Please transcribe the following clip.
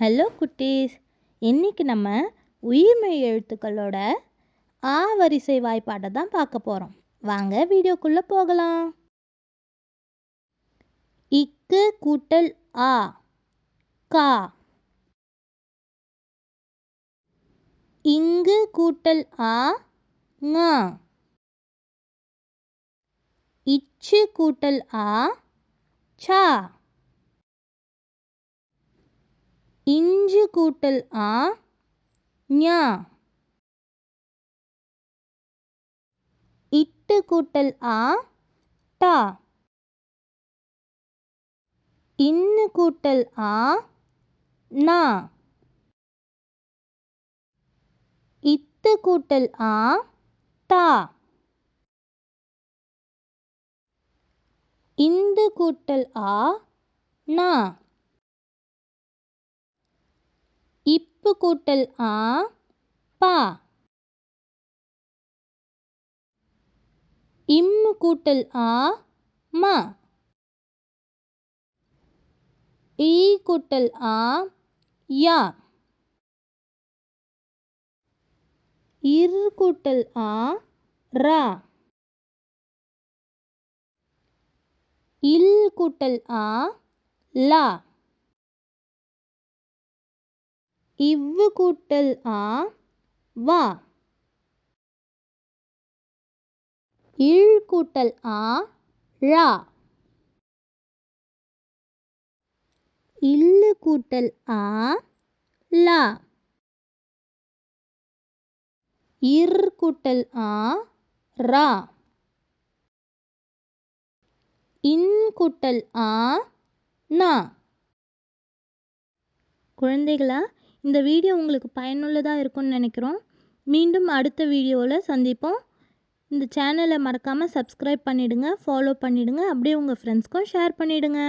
Hello குட்டீஸ், இன்னைக்கு நம்ம உயிர்மெய் எழுத்துக்களோட ஆ வரிசை வாய்ப்பாட்டை தான் பார்க்க போகிறோம். வாங்க வீடியோக்குள்ளே போகலாம். இக்கு கூட்டல் ஆ கா. இங்கு கூட்டல் ஆ ஙா. இச்சு கூட்டல் ஆ சா. இஞ்சு கூட்டல் ஆ ஞா. இட்டு கூட்டல் ஆ டா. இன்னு கூட்டல் ஆ நா. இத்து கூட்டல் ஆ தா. இந்து கூட்டல் ஆ நா. இப்பு கூட்டல் ஆ பா. இம்மு கூட்டல் ஆ மா. ஈ கூட்டல் ஆ யா. இர் கூட்டல் ஆ ரா. இல் கூட்டல் ஆ லா. இவ்வு கூட்டல் ஆ வா. இழ் கூட்டல் ஆ ழா. இல்லு கூட்டல் ஆ லா. இர் கூட்டல் ஆ ரா. இன் கூட்டல் ஆ நா. குழந்தைகளா, இந்த வீடியோ உங்களுக்கு பயனுள்ளதாக இருக்கும்னு நினைக்கிறோம். மீண்டும் அடுத்த வீடியோவில் சந்திப்போம். இந்த சேனலை மறக்காமல் சப்ஸ்கிரைப் பண்ணிவிடுங்க, ஃபாலோ பண்ணிவிடுங்க, அப்படியே உங்கள் ஃப்ரெண்ட்ஸ்க்கும் ஷேர் பண்ணிவிடுங்க.